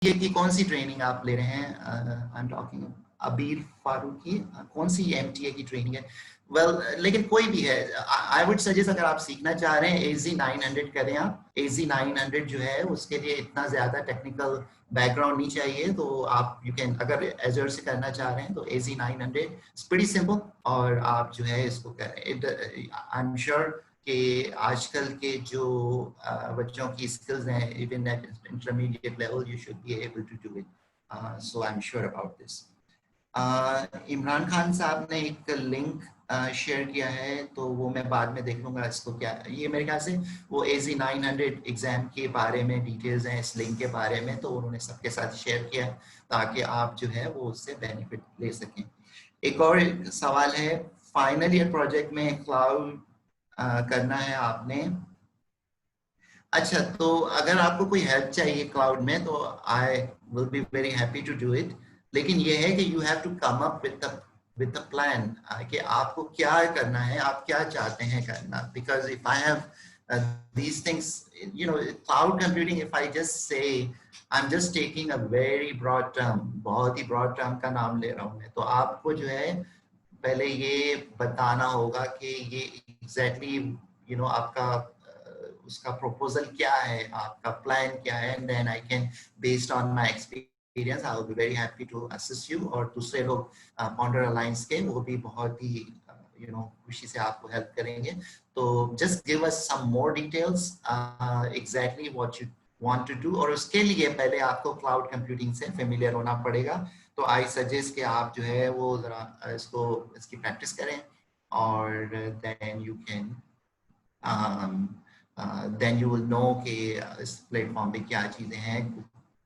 ये की कौन सी ट्रेनिंग आप ले रहे हैं? आई एम टॉकिंग अबीर फारूकी, कौन सी एमटीए की ट्रेनिंग है? वेल लेकिन कोई भी है, आई वुड सजेस्ट अगर आप सीखना चाह रहे हैं AZ 900 करें आप। AZ 900 जो है उसके लिए इतना ज्यादा टेक्निकल बैकग्राउंड नहीं चाहिए, तो आप यू कैन, अगर एजर से करना चाह रहे हैं तो AZ 900 इट्स प्रीटी सिंपल, और आप जो है इसको करें। आई एम श्योर कि आजकल के जो बच्चों की स्किल्स हैं, even at intermediate level, you should be able to do it, so I am sure about this. Imran Khan साहब ने एक लिंक शेयर किया है, तो वो मैं बाद में देख लूंगा इसको क्या, ये मेरे ख्याल से वो AZ 900 एग्जाम के बारे में डिटेल्स हैं इस लिंक के बारे में, तो उन्होंने सबके साथ शेयर किया ताकि आप जो है वो उससे बेनिफिट ले सकें। एक और सवाल है, फाइनल ईयर प्रोजेक्ट में क्लाउड करना है आपने। अच्छा, तो अगर आपको कोई हेल्प चाहिए क्लाउड में तो I will be very happy to do it, लेकिन ये है कि you have to come up with the plan कि आपको क्या करना है, आप क्या चाहते हैं करना। Because if I have these things, you know, cloud computing, if I just say I'm just taking a very broad term, बहुत ही broad term का नाम ले रहा हूँ मैं, तो आपको जो है पहले ये बताना होगा कि ये एग्जैक्टली यू नो आपका उसका प्रपोजल क्या है, आपका प्लान क्या है, and then I can based on my experience I will be very happy to assist you. और दूसरे लोग पॉन्डर अलायंस के वो भी बहुत ही यू नो खुशी से आपको हेल्प करेंगे। तो just give us some more details exactly what you want to do, और उसके लिए पहले आपको क्लाउड कंप्यूटिंग से फेमिलियर होना पड़ेगा। तो आई सजेस्ट कि आप जो है वो जरा इसको इसकी प्रैक्टिस करें, और then you can then you will know कि इस प्लेटफॉर्म पे क्या चीजें हैं,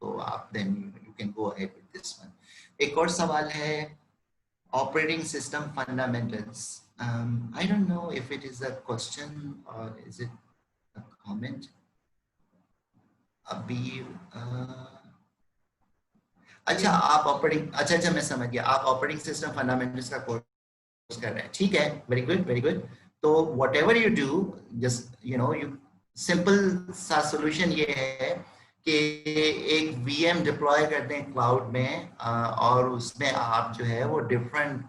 तो आप then you can go ahead with this one. एक और सवाल है, operating system fundamentals. I don't know if it is a question और इज इट अ कमेंट। अभी अच्छा, आप ऑपरेटिंग, अच्छा मैं समझ गया, आप ऑपरेटिंग सिस्टम फंडामेंटल्स का कोर्स कर रहे हैं, ठीक है, वेरी गुड वेरी गुड। तो what ever you do, just you know you, simple सा सोल्यूशन ये है कि एक VM डिप्लॉय करते हैं क्लाउड में, और उसमें आप जो है वो डिफरेंट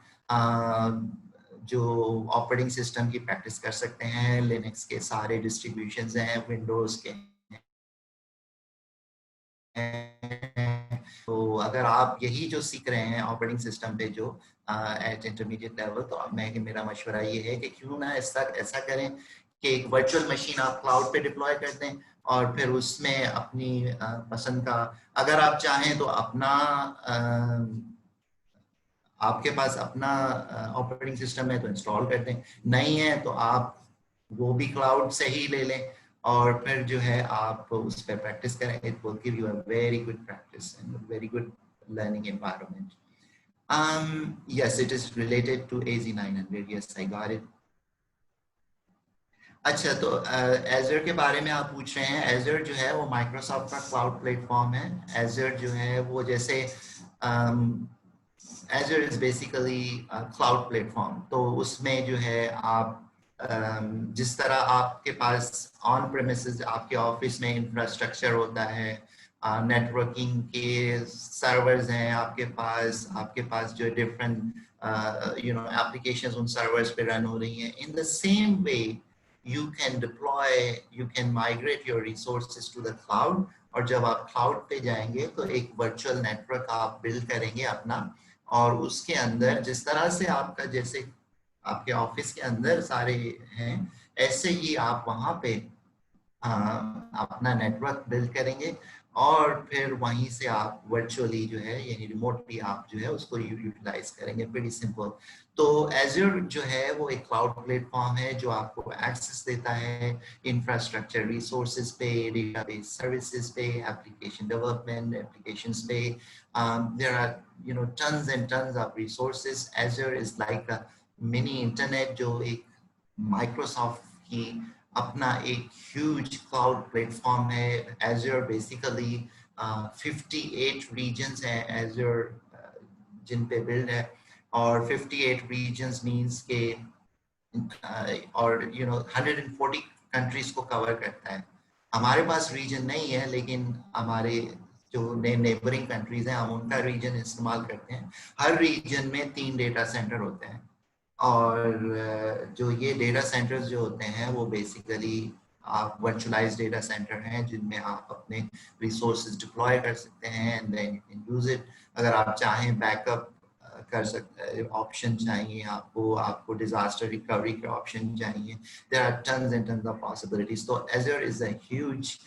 जो ऑपरेटिंग सिस्टम की प्रैक्टिस कर सकते हैं। लिनक्स के सारे डिस्ट्रीब्यूशंस हैं, विंडोज के हैं। तो अगर आप यही जो सीख रहे हैं ऑपरेटिंग सिस्टम पे जो एट इंटरमीडिएट लेवल, तो अब मैं मेरा मशवरा ये है कि क्यों ना ऐसा करें कि एक वर्चुअल मशीन आप क्लाउड पे डिप्लॉय कर दें, और फिर उसमें अपनी पसंद का, अगर आप चाहें तो अपना आपके पास अपना ऑपरेटिंग सिस्टम है तो इंस्टॉल कर दें, नहीं है तो आप वो भी क्लाउड से ही ले लें, और फिर जो है आप उस पर प्रैक्टिस करें। It will give you a very good practice and very good learning environment. Yes, it is related to AZ 900. Yes, I got it. अच्छा, तो एजर के बारे में आप पूछ रहे हैं। एजर जो है वो माइक्रोसॉफ्ट का क्लाउड प्लेटफॉर्म है। एजर जो है वो जैसे Azure is basically a cloud platform, तो उसमें जो है आप जिस तरह आपके पास ऑन प्रेमिसेस आपके ऑफिस में इंफ्रास्ट्रक्चर होता है, नेटवर्किंग के सर्वर्स हैं आपके पास जो डिफरेंट यू नो एप्लीकेशंस उन सर्वर्स पे रन हो रही हैं, in the same way you can deploy, you can migrate your resources to the cloud। और जब आप क्लाउड पे जाएंगे तो एक वर्चुअल नेटवर्क आप बिल्ड करेंगे अपना, और उसके अंदर जिस तरह से आपका जैसे आपके ऑफिस के अंदर सारे हैं, ऐसे ही आप वहां पे अपना नेटवर्क बिल्ड करेंगे, और फिर वहीं से आप वर्चुअली जो है यानी रिमोटली आप जो है उसको यूटिलाइज करेंगे। Pretty simple. तो एज्योर जो है वो एक क्लाउड प्लेटफॉर्म है जो आपको एक्सेस देता है इंफ्रास्ट्रक्चर रिसोर्सेज पे, डेटाबेस सर्विसेज पे, एप्लीकेशन डेवलपमेंट एप्लीकेशंस पे। There are you know tons and tons of resources. Azure is like a mini internet, जो एक माइक्रोसॉफ्ट की अपना एक ह्यूज क्लाउड प्लेटफॉर्म है। एज्योर बेसिकली 58 रीजन्स हैं एज्योर जिन पे बिल्ड है, और 58 रीजन्स मींस के और यू नो 140 कंट्रीज को कवर करता है। हमारे पास रीजन नहीं है, लेकिन हमारे जो नेबरिंग कंट्रीज हैं हम उनका रीजन इस्तेमाल करते हैं। हर रीजन में 3 डेटा सेंटर होते हैं और जो ये डेटा सेंटर्स जो होते हैं वो बेसिकली आप वर्चुअलाइज्ड डेटा सेंटर हैं जिनमें आप अपने रिसोर्सेज डिप्लॉय कर सकते हैं and then you can use it. अगर आप चाहें बैकअप कर सकते ऑप्शन चाहिए आपको, आपको डिजास्टर रिकवरी के ऑप्शन चाहिए, there are tons and tons of possibilities. तो Azure is a huge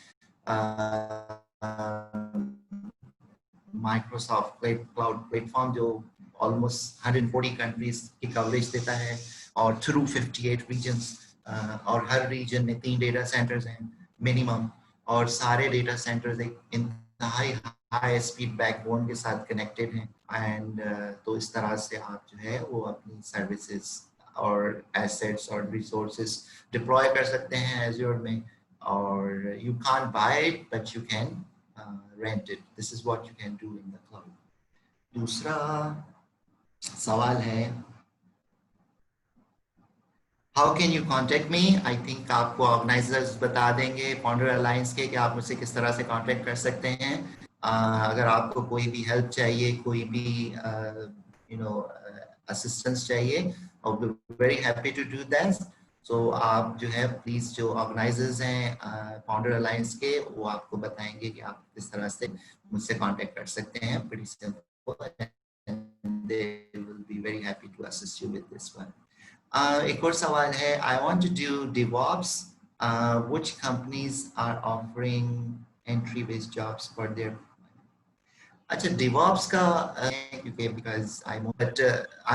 Microsoft cloud platform जो ऑलमोस्ट 140 कंट्रीज की कवरेज देता है और थ्रू 58 रीजन्स, और हर रीजन में 3 डेटा सेंटर्स हैं मिनिमम, और सारे डेटा सेंटर्स एक इंतहाई हाई स्पीड बैकबोन के साथ कनेक्टेड हैं एंड तो इस तरह से आप जो है वो अपनी सर्विसेज और एसेट्स और रिसोर्सेज डिप्लॉय कर सकते हैं एज़्योर में। और you can't buy it but you can rent it. This is what you can do in the cloud. दूसरा सवाल है how can you contact me? I think आपको ऑर्गेनाइजर्स बता देंगे फाउंडर अलायंस के कि आप मुझसे किस तरह से कांटेक्ट कर सकते हैं। अगर आपको कोई भी हेल्प चाहिए, कोई भी असिस्टेंस चाहिए, I will be very happy to do that. तो आप जो है प्लीज जो ऑर्गेनाइजर्स हैं फाउंडर अलायंस के वो आपको बताएंगे कि आप किस तरह से मुझसे कांटेक्ट कर सकते हैं। Pretty simple and they will be very happy to assist you with this one. एक और सवाल है, I want to do DevOps, which companies are offering entry based jobs for there. अच्छा, DevOps का क्योंकि because I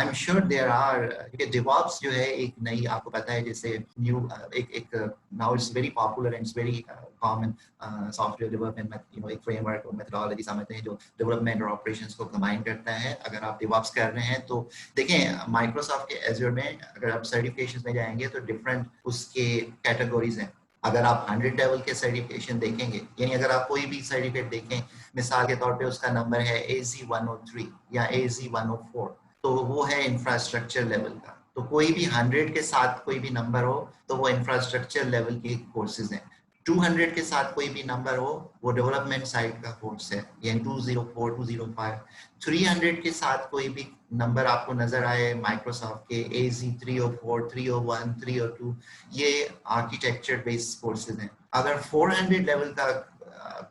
am sure there are, क्योंकि DevOps जो है एक नई, आपको पता है जैसे न्यू एक now it's very popular and it's very common software development एक फ्रेमवर्क और मेथोडोलॉजी समझते हैं जो डेवलपमेंट और ऑपरेशंस को कंबाइन करता है। अगर आप DevOps कर रहे हैं तो देखें माइक्रोसॉफ्ट के एज़्योर में अगर आप सर्टिफिकेशन में जाएंगे तो डिफरेंट उसके कैटेगरीज हैं। अगर आप 100 लेवल के सर्टिफिकेशन देखेंगे, यानी अगर आप कोई भी सर्टिफिकेट देखें, मिसाल के तौर पे उसका नंबर है AZ103 या AZ104, तो वो है इंफ्रास्ट्रक्चर लेवल का। तो कोई भी 100 के साथ कोई भी नंबर हो तो वो इंफ्रास्ट्रक्चर लेवल के कोर्सेज हैं। 200 के साथ कोई भी नंबर हो वो डेवलपमेंट साइड का कोर्स है, यानी 204, 205। 300 के साथ कोई भी नंबर आपको नजर आए माइक्रोसॉफ्ट के AZ304, 301, 302, ये आर्किटेक्चर बेस्ड कोर्सेज हैं। अगर 400 लेवल का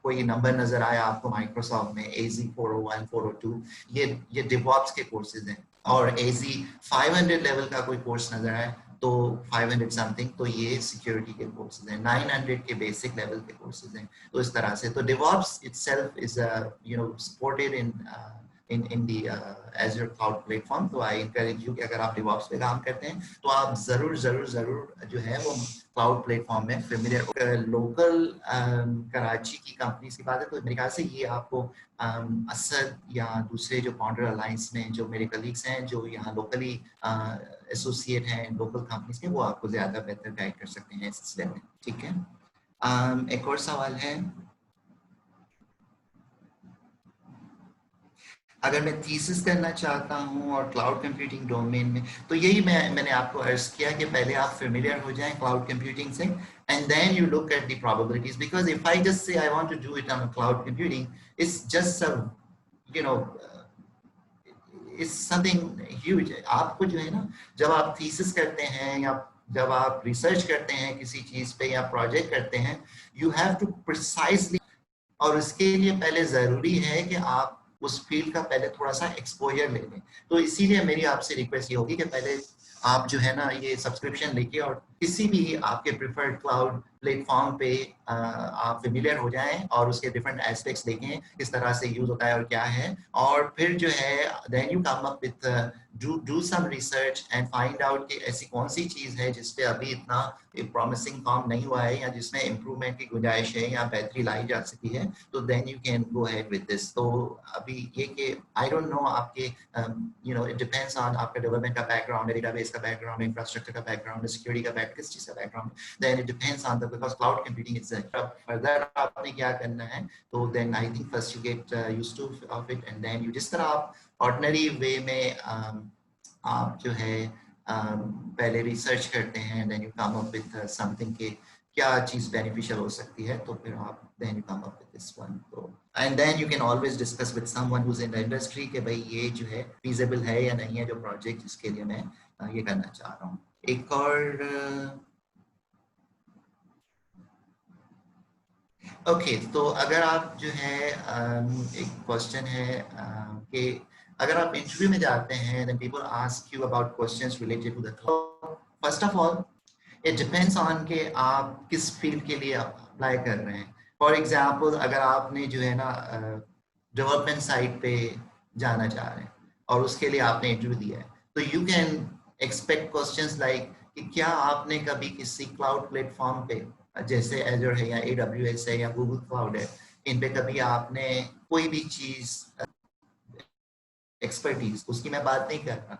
कोई नंबर नजर आया आपको माइक्रोसॉफ्ट में AZ401, 402, ये DevOps के कोर्सेज हैं। और AZ500 लेवल का कोई कोर्स नजर आए तो 500 समथिंग, तो ये सिक्योरिटी के कोर्सेज हैं। 900 के बेसिक लेवल के कोर्सेज हैं। तो इस तरह से तो DevOps itself is supported in the Azure cloud platform। तो I encourage you कि अगर आप DevOps पे काम करते हैं तो आप जरूर जो है वो क्लाउड प्लेटफॉर्म में फेमिलियर। लोकल कराची की कंपनीज की बात है तो मेरे ख्याल से ये आपको असद या दूसरे जो फाउंडर अलायंस में जो मेरे कलीग्स हैं जो यहाँ लोकली एसोसिएट हैं लोकल कंपनीज के, वो आपको ज्यादा बेहतर गाइड कर सकते हैं इस सिलसिले में। ठीक है, एक और सवाल है, अगर मैं थीसिस करना चाहता हूं और क्लाउड कंप्यूटिंग डोमेन में, तो यही मैंने आपको अर्ज किया कि पहले आप फेमिलियर हो जाएं क्लाउड कंप्यूटिंग से and then you look at the probabilities, because if I just say I want to do it on cloud computing, it's just it's something huge. आपको जो है ना, जब आप थीसिस करते हैं या जब आप रिसर्च करते हैं किसी चीज पे या प्रोजेक्ट करते हैं, यू हैव टू प्रिसाइजली, और उसके लिए पहले जरूरी है कि आप उस फील्ड का पहले थोड़ा सा एक्सपोजर ले लें। तो इसीलिए मेरी आपसे रिक्वेस्ट ये होगी कि पहले आप जो है ना ये सब्सक्रिप्शन लेके और किसी भी आपके प्रिफर्ड क्लाउड प्लेटफॉर्म पे आप फेमिलियर हो जाएं और उसके डिफरेंट एस्पेक्ट्स देखें किस तरह से यूज होता है और क्या है, और फिर जो है then you come up with do some research and find out कि ऐसी कौन सी चीज है जिसपे अभी इतना प्रॉमिसिंग काम नहीं हुआ है या जिसमें इम्प्रूवमेंट की गुंजाइश है या बेहतरी लाई जा सकती है, तो then you can go ahead with this. तो अभी ये कि आई डोंट नो आपके इट डिपेंड्स ऑन आपका डेवलपमेंट का बैकग्राउंड है, डेटाबेस का बैकग्राउंड, इंफ्रास्ट्रक्चर का बैकग्राउंड, सिक्योरिटी का बैकग्राउंड, किस चीज का background, then it depends on the, because cloud computing is further आपने क्या करना है, तो then I think first you get used to of it and then you, जिस तरह आप ऑर्डिनरी वे में आप जो है पहले रिसर्च करते हैं, then you come up with something के क्या चीज बेनिफिशियल हो सकती है, तो फिर आप then you come up with this one. तो and then you can always discuss with someone who is in the industry कि भाई ये जो है फीजिबल है या नहीं है जो प्रोजेक्ट जिसके लिए मैं ये करना चाह रहा हूँ। एक और ओके तो अगर आप जो है एक क्वेश्चन है कि अगर आप इंटरव्यू में जाते हैं then people ask you about questions related to the cloud. First of all it depends on कि आप किस फील्ड के लिए अप्लाई कर रहे हैं। फॉर एग्जाम्पल अगर आपने जो है ना डेवलपमेंट साइड पे जाना चाह रहे हैं और उसके लिए आपने इंटरव्यू दिया है तो you can expect questions like कि क्या आपने कभी किसी क्लाउड प्लेटफॉर्म पे जैसे एजर है या AWS है या गूगल क्लाउड है इन पे कभी आपने कोई भी चीज एक्सपर्टीज उसकी मैं बात नहीं कर रहा,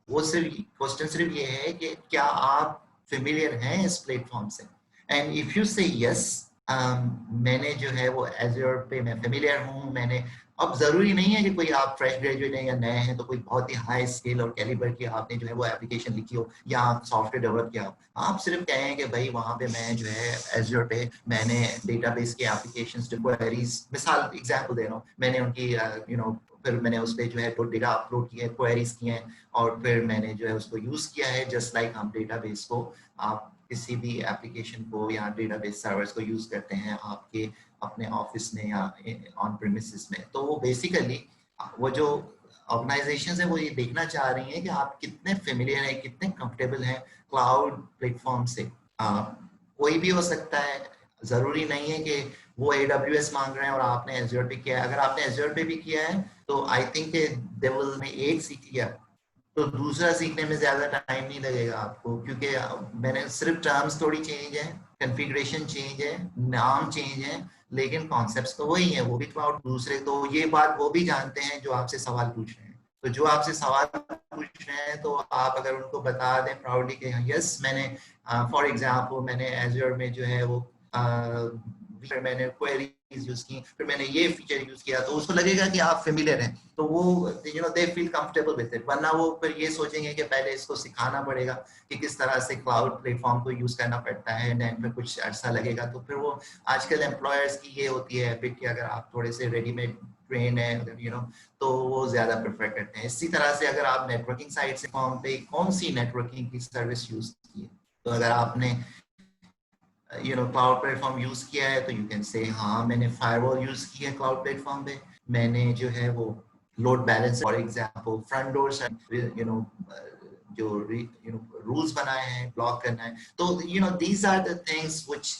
वो सिर्फ क्वेश्चन सिर्फ ये है कि क्या आप फेमिलियर हैं इस प्लेटफॉर्म से। एंड इफ यू से यस मैंने जो है वो एज़्योर पे मैं फेमिलियर हूँ, मैंने अब जरूरी नहीं है कि कोई आप फ्रेश ग्रेजुएट हैं या नए हैं तो कोई बहुत ही हाई स्केल और कैलिबर की आपने जो है वो एप्लीकेशन लिखी हो या सॉफ्टवेयर डेवलप किया हो, आप सिर्फ कहें कि भाई वहां पे मैं जो है एज़्योर पे मैंने डेटाबेस की एप्लीकेशंस क्वेरीज, मिसाल एग्जांपल दे रहा हूँ, मैंने उनकी यू नो फिर मैंने उस पर जो है डेटा अपलोड किया है, क्वेरीज किए हैं और फिर मैंने जो है उसको यूज किया है जस्ट लाइक हम डेटाबेस को आप किसी भी एप्लीकेशन को या डेटाबेस सर्वर्स को यूज करते हैं आपके अपने ऑफिस में या ऑन प्रीमिसेस में। तो वो बेसिकली वो जो ऑर्गेनाइजेशन है वो ये देखना चाह रही हैं कि आप कितने फेमिलियर हैं, कितने कंफर्टेबल हैं क्लाउड प्लेटफॉर्म से। कोई भी हो सकता है, जरूरी नहीं है कि वो AWS मांग रहे हैं और आपने एज़्योर पे किया है। अगर आपने एज़्योर पे भी किया है तो आई थिंक दे विल में एक सीख लिया तो दूसरा सीखने में ज्यादा टाइम नहीं लगेगा आपको, क्योंकि मैंने सिर्फ टर्म्स थोड़ी चेंज है, कॉन्फ़िगरेशन चेंज है, नाम चेंज है, लेकिन कॉन्सेप्ट्स तो वही है, वो भी क्लाउड दूसरे। तो ये बात वो भी जानते हैं जो आपसे सवाल पूछ रहे हैं। तो जो आपसे सवाल पूछ रहे हैं तो आप अगर उनको बता दें प्राउडली कि यस मैंने फॉर एग्जांपल मैंने एज़्योर में जो है वो फिर मैंने क्वेरीज यूज की, फिर मैंने ये फीचर यूज किया, तो उसको लगेगा कि आप फेमिलियर हैं, तो वो they feel comfortable with it. वरना वो फिर ये सोचेंगे कि पहले इसको सिखाना पड़ेगा कि किस तरह से क्लाउड प्लेटफॉर्म को यूज करना पड़ता है, देन फिर कुछ अर्सा लगेगा। तो फिर वो आजकल एम्प्लॉयर्स की ये होती है हैबिट कि अगर आप थोड़े से रेडीमेड ट्रेन है तो वो ज्यादा प्रेफर करते हैं। इसी तरह से अगर आप नेटवर्किंग साइट से फॉर्म पे कौन सी नेटवर्किंग की सर्विस यूज की है, तो अगर आपने क्लाउड प्लेटफॉर्म यूज किया है तो यू कैन से हाँ मैंने फायरवॉल यूज किया है क्लाउड प्लेटफॉर्म पे, मैंने जो है वो load balance for example front door जो रूल्स बनाए हैं ब्लॉक करना है। तो these are the things which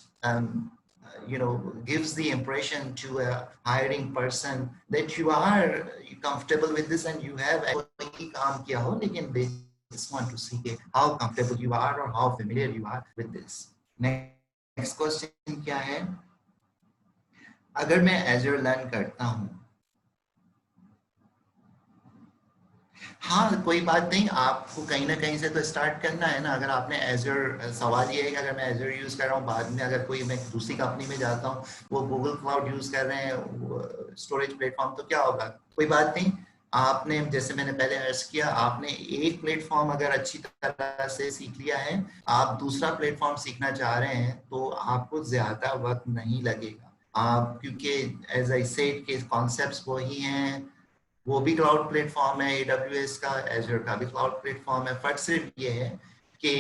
gives the impression to a hiring person that you are comfortable with this and you have actually काम किया हो, लेकिन they just want to see how comfortable you are or how familiar you are with this. Next question क्या है, अगर मैं Azure learn करता हूं, हाँ कोई बात नहीं, आपको कहीं ना कहीं से तो स्टार्ट करना है ना। अगर आपने एज़्योर, सवाल ये है कि अगर मैं एज़्योर यूज कर रहा हूँ, बाद में अगर कोई मैं दूसरी कंपनी में जाता हूँ वो गूगल क्लाउड यूज कर रहे हैं स्टोरेज प्लेटफॉर्म, तो क्या होगा? कोई बात नहीं, आपने जैसे मैंने पहले अर्ज किया, आपने एक प्लेटफॉर्म अगर अच्छी तरह से सीख लिया है, आप दूसरा प्लेटफॉर्म सीखना चाह रहे हैं तो आपको ज्यादा वक्त नहीं लगेगा। आप क्योंकि एज आई सेड के कॉन्सेप्ट्स वही हैं, वो भी क्लाउड प्लेटफॉर्म है AWS का, एज़्योर का भी क्लाउड प्लेटफॉर्म है। फर्क सिर्फ ये है कि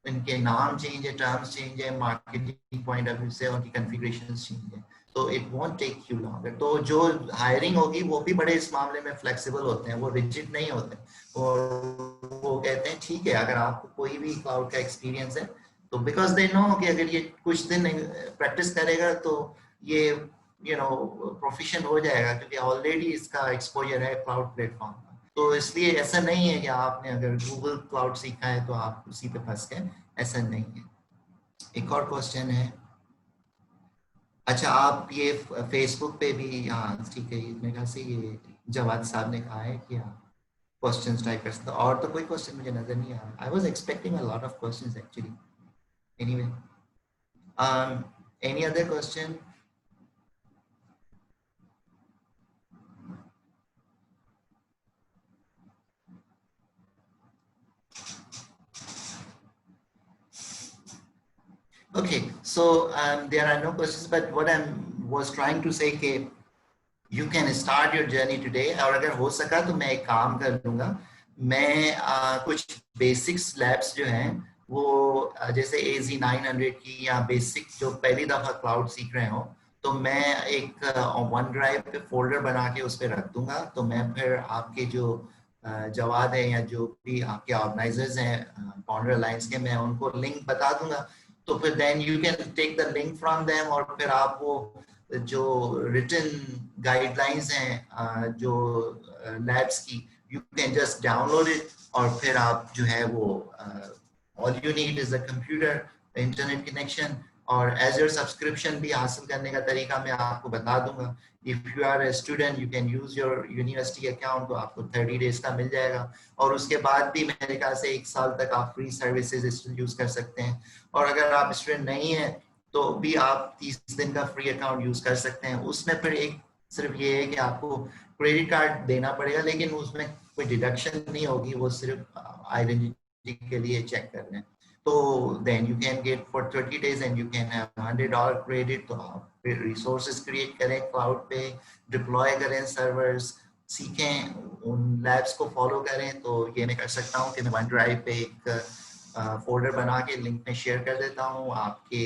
इनके नाम चेंज है, टर्म्स चेंज है, मार्केटिंग पॉइंट ऑफ व्यू से उनकी कॉन्फ़िगरेशन चेंज है। तो it won't take you longer. तो जो हायरिंग होगी वो भी बड़े इस मामले में फ्लेक्सिबल होते हैं, वो रिजिड नहीं होते और वो कहते हैं ठीक है अगर आपको कोई भी क्लाउड का एक्सपीरियंस है तो बिकॉज दे नो कि अगर ये कुछ दिन प्रैक्टिस करेगा तो ये प्रोफिशिएंट हो जाएगा, क्योंकि ऑलरेडी इसका एक्सपोजर है क्लाउड प्लेटफॉर्म का। तो इसलिए ऐसा नहीं है कि आपने अगर गूगल क्लाउड सीखा है तो आप उसी पे फंस गए, ऐसा नहीं है। एक और क्वेश्चन है, अच्छा आप ये फेसबुक पे भी, हाँ ठीक है, मेरे ख्याल से ये जवाद साहब ने कहा है कि आप क्वेश्चंस टाइप कर सकते हो। और तो कोई क्वेश्चन मुझे नजर नहीं आ रहा। I was expecting a lot of questions actually. Anyway, any other question? So there are no questions, but what I was trying to say कि you can start your journey today. और अगर हो सका तो मैं एक काम कर लूँगा, मैं कुछ बेसिक्स लैब्स जो हैं वो जैसे AZ900 की या बेसिक जो पहली दफा क्लाउड सीख रहे हो, तो मैं एक वन ड्राइव पे फोल्डर बना के उस पर रख दूंगा। तो मैं फिर आपके जो जवाद है या जो भी आपके ऑर्गेनाइजर्स हैं फाउंडर अलायंस के, मैं उनको लिंक बता दूंगा। तो फिर then you can take the link from them, और फिर आप वो जो रिटन गाइडलाइंस हैं जो लैब्स की, you can just download it, और फिर आप जो है वो all you need is a computer, internet connection, और एजर सब्सक्रिप्शन भी हासिल करने का तरीका मैं आपको बता दूंगा। If you are a student you can use your university account, तो आपको 30 डेज का मिल जाएगा, और उसके बाद भी मेरे ख्याल से 1 साल तक आप फ्री सर्विसेज यूज कर सकते हैं। और अगर आप स्टूडेंट नहीं है तो भी आप 30 दिन का फ्री अकाउंट यूज कर सकते हैं। उसमें फिर एक सिर्फ ये है कि आपको क्रेडिट कार्ड देना पड़ेगा, लेकिन उसमें कोई डिडक्शन नहीं होगी, वो सिर्फ आइडेंटिटी के लिए चेक कर रहे हैं। तो then you can get for 30 days and you can have $100 credit. तो आप फिर रिसोर्सेज क्रिएट करें क्लाउड पे, डिप्लॉय करें सर्वर्स, सीखें, उन लैब्स को फॉलो करें। तो ये मैं कर सकता हूँ कि मैं वन ड्राइव पे एक फोल्डर बना के लिंक में शेयर कर देता हूँ आपके,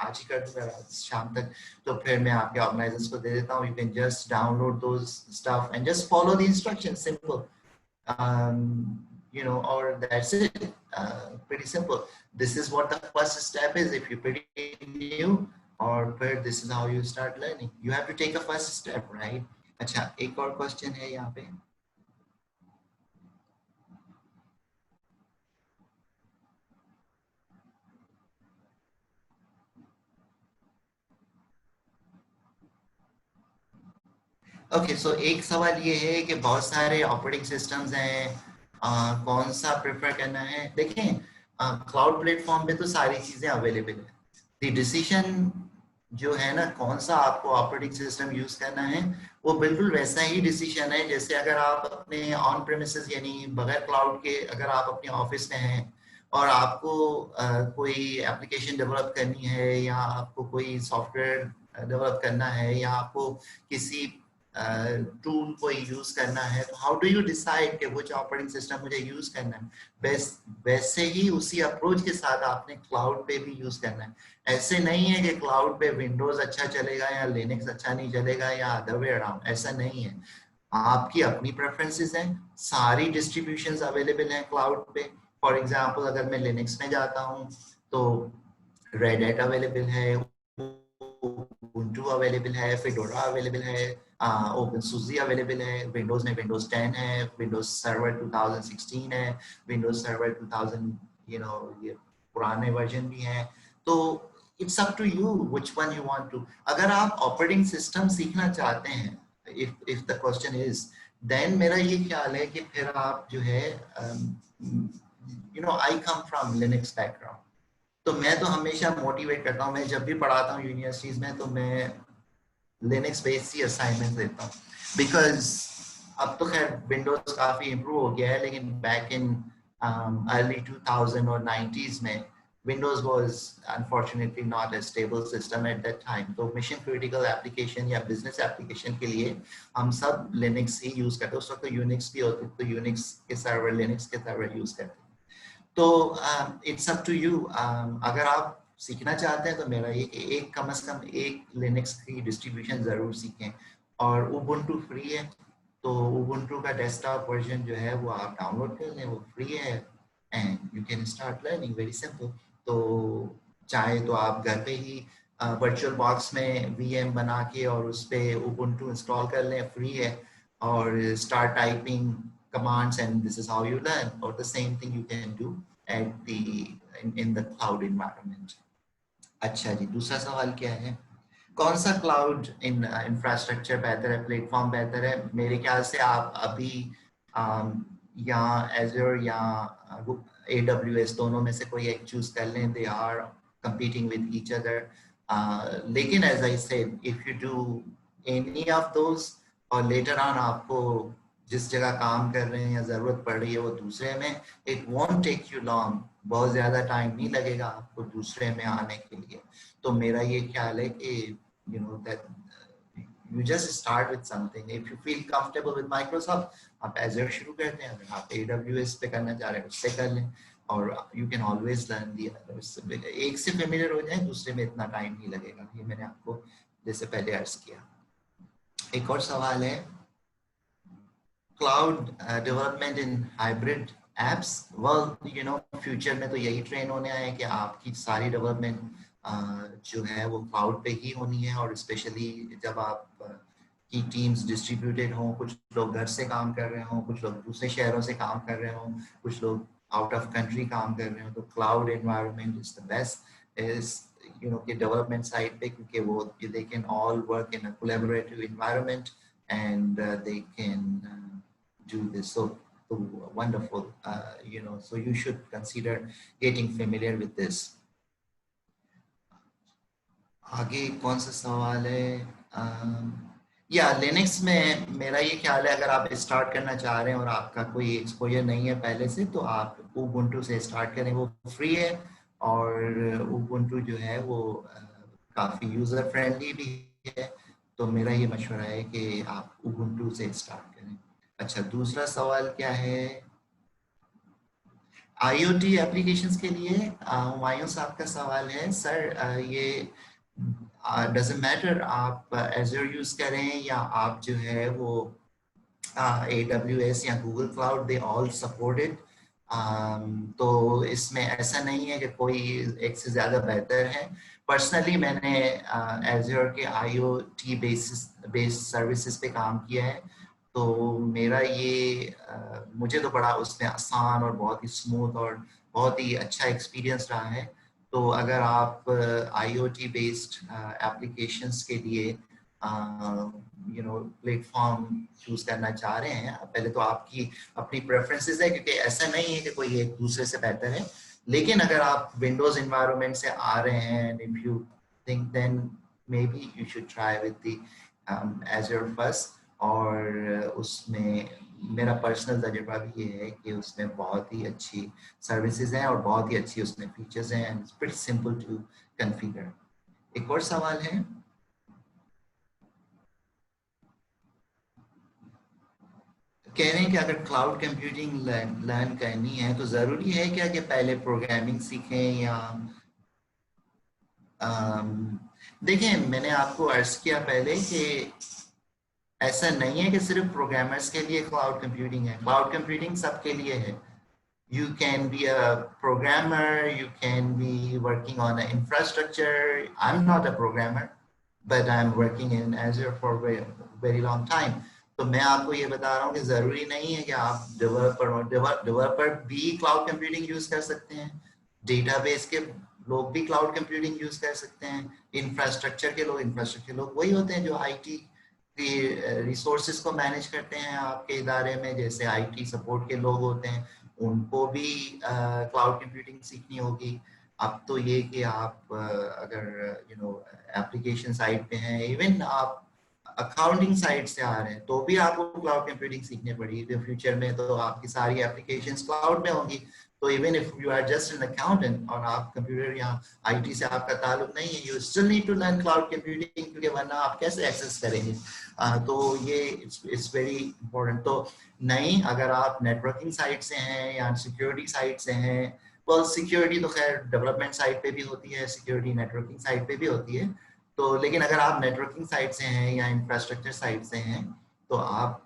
आज ही कर दूंगा शाम तक। तो फिर मैं आपके ऑर्गेनाइजर्स को दे देता हूँ, you can just download those stuff and just follow the instruction, simple, you know, or that's it, pretty simple. This is what the first step is if you're pretty new, or this is how you start learning. You have to take a first step, right? अच्छा, एक और question है यहाँ पे। Okay, सो एक सवाल ये है कि बहुत सारे ऑपरेटिंग सिस्टम्स हैं, कौन सा प्रेफर करना है। देखें, क्लाउड प्लेटफॉर्म पे तो सारी चीजें अवेलेबल है। द डिसीजन जो है ना, कौन सा आपको ऑपरेटिंग सिस्टम यूज करना है, वो बिल्कुल वैसा ही डिसीजन है जैसे अगर आप अपने ऑन प्रेमिसेस यानी बगैर क्लाउड के अगर आप अपने ऑफिस में हैं और आपको कोई एप्लीकेशन डेवलप करनी है, या आपको कोई सॉफ्टवेयर डेवलप करना है, या आपको किसी टूल को यूज करना है, तो हाउ डू यू डिसाइड कि which ऑपरेटिंग सिस्टम मुझे यूज करना है। वैसे ही उसी अप्रोच के साथ आपने क्लाउड पे भी यूज करना है। ऐसे नहीं है कि क्लाउड पे विंडोज अच्छा चलेगा या लिनक्स अच्छा नहीं चलेगा या अदर वे अराउंड, ऐसा नहीं है। आपकी अपनी प्रेफरेंसेस हैं, सारी डिस्ट्रीब्यूशंस अवेलेबल हैं क्लाउड पे। फॉर एग्जांपल अगर मैं लिनक्स में जाता हूँ तो रेड हैट अवेलेबल है, ubuntu अवेलेबल है, फेडोरा अवेलेबल है, ओपनसुजी अवेलेबल है, विंडोज में विंडोज 10 है, विंडोज सर्वर 2016 है, विंडोज सर्वर 2000 ये पुराने वर्जन भी हैं। तो it's up to you which one you want to. अगर आप ऑपरेटिंग सिस्टम सीखना चाहते हैं, if the question is, then मेरा ये ख्याल है कि फिर आप जो है, I come from Linux background, तो मैं तो हमेशा मोटिवेट करता हूँ, मैं जब भी पढ़ाता हूँ यूनिवर्सिटीज में तो मैं लिनक्स बेस्ड ही असाइनमेंट देता हूँ, बिकॉज अब तो खैर विंडोज काफी इम्प्रूव हो गया है, लेकिन बैक इन अर्ली 2000 और 90s में Windows was unfortunately not a stable system at that time. तो मिशन क्रिटिकल एप्लीकेशन या बिजनेस एप्लीकेशन के लिए हम सब लिनक्स ही यूज करते हैं। उस वक्त तो यूनिक्स भी होते, तो यूनिक्स के सर्वर लिनक्स के सर्वर यूज करते हैं। तो इट्स अप टू यू। अगर आप सीखना चाहते हैं तो मेरा ये कि एक कम से कम एक लिनक्स की डिस्ट्रीब्यूशन जरूर सीखें, और उबुंटू फ्री है, तो उबुंटू का डेस्कटॉप वर्जन जो है वो आप डाउनलोड कर लें, वो फ्री है and you can start learning, very simple. तो चाहे तो आप घर पे ही वर्चुअल बॉक्स में वीएम बना के और उस पर उबुंटू इंस्टॉल कर लें, फ्री है, और start typing commands and this is how you learn, or the same thing you can do at in the cloud environment. अच्छा जी, दूसरा सवाल क्या है, कौन सा क्लाउड इंफ्रास्ट्रक्चर बेहतर है, प्लेटफॉर्म बेहतर है। मेरे ख्याल से आप अभी या एजर या AWS दोनों में से कोई एक चूज कर लें, they are competing with each other, लेकिन as I said, if you do any of those और later on आपको जिस जगह काम कर रहे हैं या ज़रूरत पड़ रही है वो दूसरे में, it won't take you long, बहुत ज़्यादा टाइम नहीं लगेगा आपको दूसरे में आने के लिए। तो मेरा ये ख्याल है कि you know that you just start with something. If you feel comfortable with Microsoft, आप Azure शुरू करते हैं, अगर आप AWS पे करना चाह रहे हैं उससे कर लें, और you can always learn the others. एक से familiar हो जाए, दूसरे में इतना टाइम नहीं लगेगा। ये मैंने आपको जैसे पहले अर्ज किया। एक और सवाल है, cloud development in hybrid apps. Well you know future में तो यही ट्रेन होने आए हैं कि आपकी सारी डेवलपमेंट जो है वो क्लाउड पे ही होनी है, और स्पेशली जब आप की टीम्स डिस्ट्रीब्यूटेड हों, कुछ लोग घर से काम कर रहे हों, कुछ लोग दूसरे शहरों से काम कर रहे हों, कुछ लोग आउट ऑफ कंट्री काम कर रहे हों, तो cloud environment is the best is you know कि डेवलपमेंट साइड पे, क्योंकि वो they can all work in a collaborative environment and they can do this. So wonderful, you know, so you should consider getting familiar with this. आगे कौन सा सवाल है? या लिनक्स में मेरा ये ख्याल है, अगर आप स्टार्ट करना चाह रहे हैं और आपका कोई एक्सपोजर नहीं है पहले से, तो आप उबुंटू से स्टार्ट करें, वो फ्री है, और उबुंटू जो है वो काफ़ी यूज़र फ्रेंडली भी है। तो मेरा ये मशवरा है कि आप उबुंटू से स्टार्ट करें। अच्छा, दूसरा सवाल क्या है? IoT एप्लीकेशंस के लिए हुमायूं साहब का सवाल है, सर ये डजंट मैटर आप Azure यूज करें या आप जो है वो AWS या Google cloud, they all supported. तो इसमें ऐसा नहीं है कि कोई एक से ज़्यादा बेहतर है। पर्सनली मैंने Azure के IoT बेस्ड सर्विसेज पे काम किया है, तो मेरा ये मुझे तो बड़ा उसमें आसान और बहुत ही स्मूथ और बहुत ही अच्छा एक्सपीरियंस रहा है। तो अगर आप IoT बेस्ड एप्लीकेशंस के लिए यू नो प्लेटफॉर्म चूज करना चाह रहे हैं, पहले तो आपकी अपनी प्रेफरेंसेस है, क्योंकि ऐसा नहीं है कि कोई एक दूसरे से बेहतर है। लेकिन अगर आप विंडोज एनवायरनमेंट से आ रहे हैं, if you think then maybe you should try with the Azure first. और उसमें मेरा पर्सनल तजुर्बा भी ये है कि उसमें बहुत ही अच्छी सर्विसेज हैं और बहुत ही अच्छी उसमें फीचर्स हैं, and it's pretty simple to configure. एक और सवाल है, कह रहे हैं कि अगर क्लाउड कंप्यूटिंग लर्न करनी है तो ज़रूरी है क्या कि पहले प्रोग्रामिंग सीखें, या देखें, मैंने आपको अर्ज किया पहले कि ऐसा नहीं है कि सिर्फ प्रोग्रामर्स के लिए क्लाउड कंप्यूटिंग है। क्लाउड कंप्यूटिंग सबके लिए है। You can be a programmer, you can be working on an infrastructure. I'm not a programmer, but I'm working in Azure for very long time. तो मैं आपको ये बता रहा हूँ कि ज़रूरी नहीं है कि आप डेवलपर भी क्लाउड कंप्यूटिंग यूज़ कर सकते हैं, डेटाबेस के लोग भी क्लाउड कंप्यूटिंग यूज़ कर सकते हैं, इंफ्रास्ट्रक्चर के लोग वही होते हैं जो IT रिसोर्सेज को मैनेज करते हैं आपके इदारे में, जैसे IT सपोर्ट के लोग होते हैं, उनको भी क्लाउड कंप्यूटिंग सीखनी होगी। अब तो ये कि आप अगर यू नो एप्लीकेशन साइड पे हैं, इवन आप अकाउंटिंग साइड से आ रहे हैं, तो भी आपको क्लाउड कंप्यूटिंग सीखनी पड़ेगी। तो फ्यूचर में तो आपकी सारी एप्लीकेशंस क्लाउड में होंगी। तो even if you are just an accountant और आप कंप्यूटर यहाँ IT से आपका ताल्लुक नहीं है, you still need to learn cloud computing, क्योंकि वरना आप कैसे एक्सेस करेंगे। तो ये इट्स वेरी इंपॉर्टेंट। तो नहीं, अगर आप नेटवर्किंग साइड से हैं या सिक्योरिटी साइड से हैं, well सिक्योरिटी तो खैर डेवलपमेंट साइड पे भी होती है, सिक्योरिटी नेटवर्किंग साइड पे भी होती है। तो लेकिन अगर आप नेटवर्किंग साइड से हैं या इंफ्रास्ट्रक्चर साइड से हैं, तो आप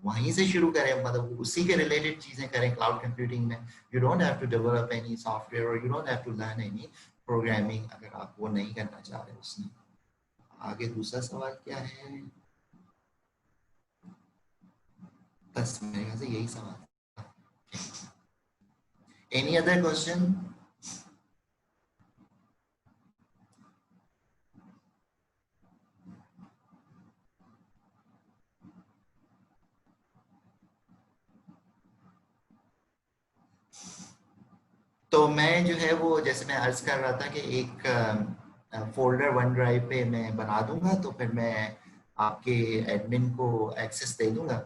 वहीं से शुरू करें, मतलब उसी के रिलेटेड चीजें करें क्लाउड कंप्यूटिंग में। You don't have to develop any software और you don't have to learn any programming, अगर आप वो नहीं करना चाह रहे उसमें। आगे दूसरा सवाल क्या है? बस मेरे ख्याल से यही सवाल। Any other question? तो मैं जो है वो जैसे मैं अर्ज कर रहा था कि एक फोल्डर वन ड्राइव पे मैं बना दूंगा, तो फिर मैं आपके एडमिन को एक्सेस दे दूंगा,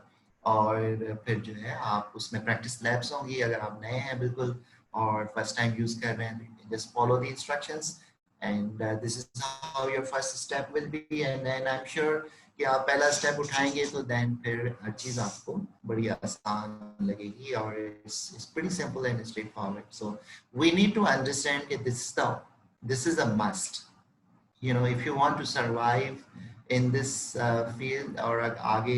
और फिर जो है आप उसमें प्रैक्टिस लैब्स होंगी अगर आप नए हैं बिल्कुल और फर्स्ट टाइम यूज कर रहे हैं, just follow the instructions and this is how your first step will be and then I am sure कि आप पहला स्टेप उठाएंगे तो देन फिर हर चीज आपको बड़ी आसान लगेगी और it's pretty simple and straightforward. So we need to understand कि this is a must. You know, if you want to survive in this field or आगे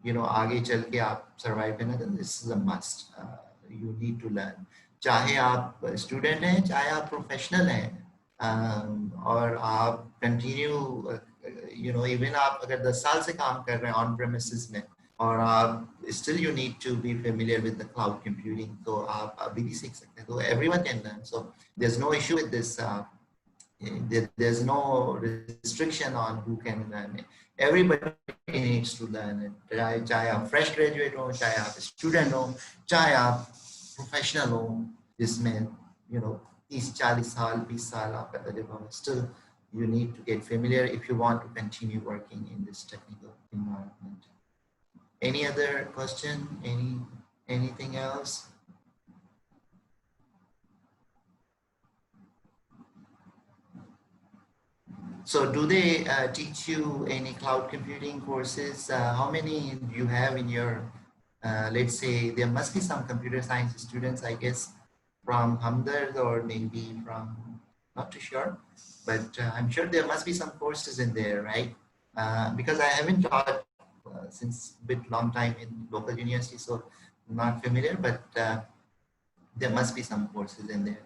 you know आगे चल के आप survive करना, then this is a must. You need to learn. चाहे आप student हैं, चाहे आप professional हैं, और आप continue you know even आप अगर 10 साल से काम कर रहे हैं on premises में और आप still you need to be familiar with the cloud computing, तो आप अभी भी सीख सकते हैं. तो everyone can learn. So there's no issue with this. There's no restriction on who can learn it. Everybody needs to learn it. चाहे आप fresh graduate हो, चाहे आप student हो, चाहे आप professional हो, जिसमें you know 30-40 साल 20 साल आपका तजुर्बा हो, still you need to get familiar if you want to continue working in this technical environment. Any other question? Anything else? So do they teach you any cloud computing courses? How many do you have in your, let's say, there must be some computer science students, I guess, from Hamdard or maybe from, not too sure, but I'm sure there must be some courses in there, right? Because I haven't taught since a bit long time in local university, so I'm not familiar, but there must be some courses in there.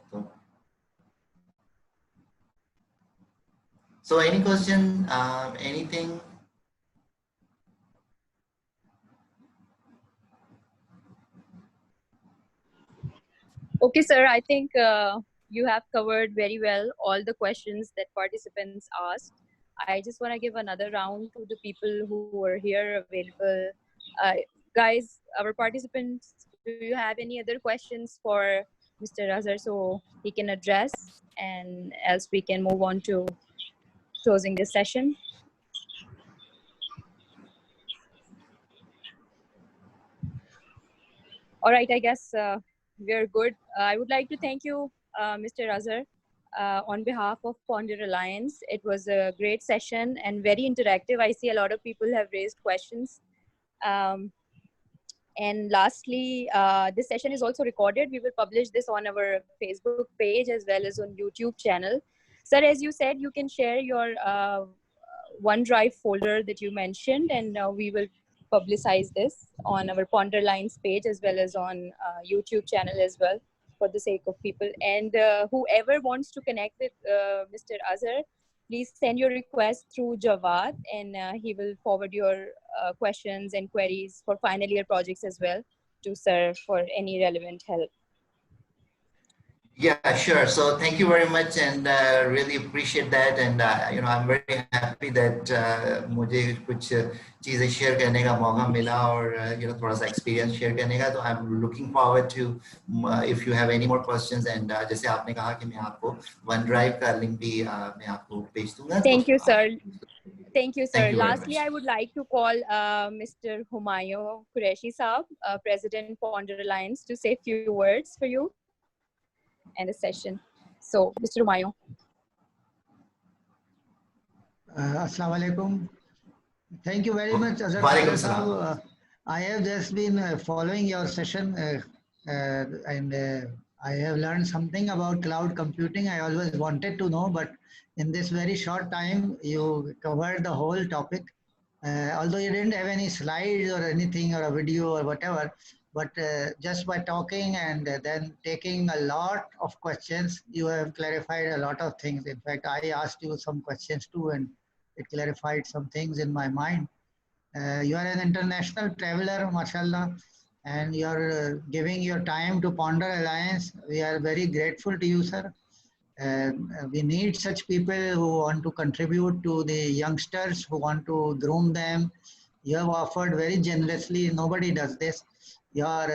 So any question, anything? Okay, sir, I think you have covered very well all the questions that participants asked. I just want to give another round to the people who are here available. Guys, our participants, do you have any other questions for Mr. Azhar so he can address, and else we can move on to closing this session? All right, I guess we're good. I would like to thank you, Mr. Azhar, on behalf of Ponder Alliance. It was a great session and very interactive. I see a lot of people have raised questions. And lastly, this session is also recorded. We will publish this on our Facebook page as well as on YouTube channel. Sir, as you said, you can share your OneDrive folder that you mentioned, and we will publicize this on our Ponder Lines page as well as on YouTube channel as well, for the sake of people. And whoever wants to connect with Mr. Azhar, please send your request through Jawad, and he will forward your questions and queries for final year projects as well to sir for any relevant help. Yeah, sure. So thank you very much, and really appreciate that. And you know, I'm very happy that मुझे कुछ चीजें share करने का मौका मिला और you know थोड़ा सा experience share करने का. तो I'm looking forward to if you have any more questions. And जैसे आपने कहा कि मैं आपको OneDrive का link भी मैं आपको भेज दूँगा. Thank you, sir. Thank you, sir. Thank you Lastly, I would like to call Mr. Humayun Qureshi Saab, President Ponder Alliance, to say a few words for you and the session. So, Mr. Humayun. Assalamu alaikum. Thank you very much, Azhar Saab. I have just been following your session and I have learned something about cloud computing. I always wanted to know, but in this very short time, you covered the whole topic. Although you didn't have any slides or anything or a video or whatever, but just by talking and then taking a lot of questions, you have clarified a lot of things. In fact, I asked you some questions too, and it clarified some things in my mind. You are an international traveler, mashallah, and you are giving your time to Ponder Alliance. We are very grateful to you, sir. We need such people who want to contribute to the youngsters, who want to groom them. You have offered very generously. Nobody does this. Your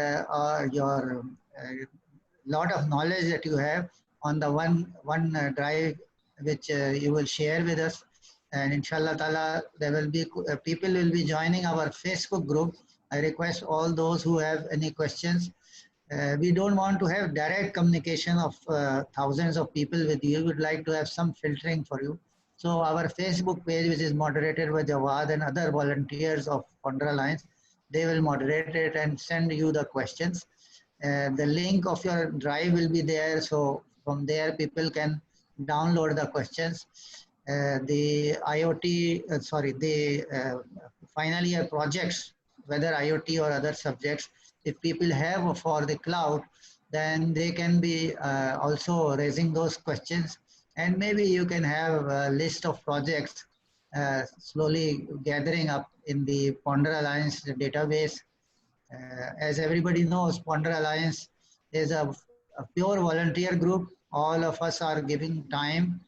lot of knowledge that you have on the one drive, which you will share with us. And inshallah ta'ala, there will be people will be joining our Facebook group, I request all those who have any questions. We don't want to have direct communication of thousands of people with you. We would like to have some filtering for you. So our Facebook page, which is moderated by Jawad and other volunteers of Pondra Alliance, they will moderate it and send you the questions. The link of your drive will be there. So from there, people can download the questions. The IoT, final year projects, whether IoT or other subjects, if people have for the cloud, then they can be also raising those questions. And maybe you can have a list of projects slowly gathering up in the Pondra Alliance database. As everybody knows, Pondra Alliance is a pure volunteer group. All of us are giving time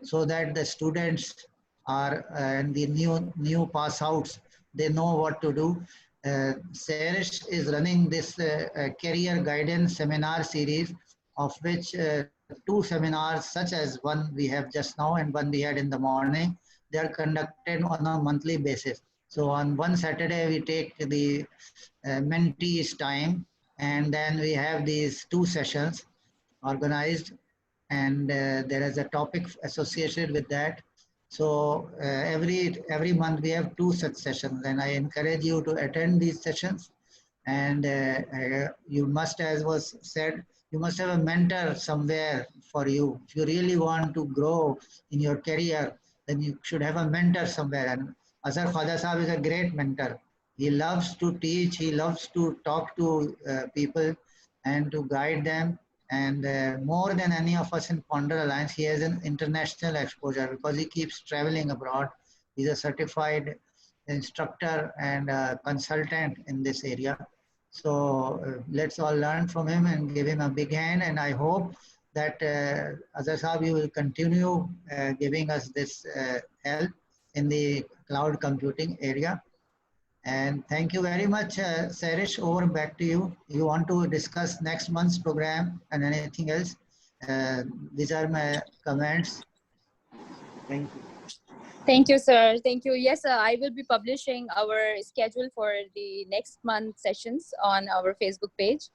so that the students are and the new pass outs, they know what to do. Sarish is running this career guidance seminar series, of which 2 seminars, such as one we have just now and one we had in the morning, they are conducted on a monthly basis. So on one Saturday, we take the mentees time, and then we have these 2 sessions organized, and there is a topic associated with that. So every month we have 2 such sessions, and I encourage you to attend these sessions. And you must, as was said, you must have a mentor somewhere for you. If you really want to grow in your career, then you should have a mentor somewhere. And Azhar Khwaja Sahab is a great mentor. He loves to teach, he loves to talk to people and to guide them. And more than any of us in Pondra Alliance, he has an international exposure because he keeps traveling abroad. He's a certified instructor and consultant in this area. So let's all learn from him and give him a big hand. And I hope that Azhar Sahab, you will continue giving us this help in the cloud computing area. And thank you very much, Sarish. Over back to you. You want to discuss next month's program and anything else? These are my comments. Thank you. Thank you, sir. Thank you. Yes, I will be publishing our schedule for the next month sessions on our Facebook page,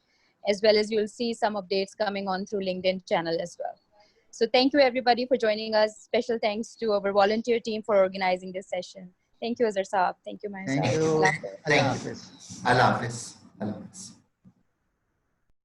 as well as you'll see some updates coming on through LinkedIn channel as well. So thank you everybody for joining us. Special thanks to our volunteer team for organizing this session. Thank you, Azhar Saab. Thank you, Mahir Thank Saab. you. Allah Hafiz. Thank you. Allah Hafiz. Allah Hafiz.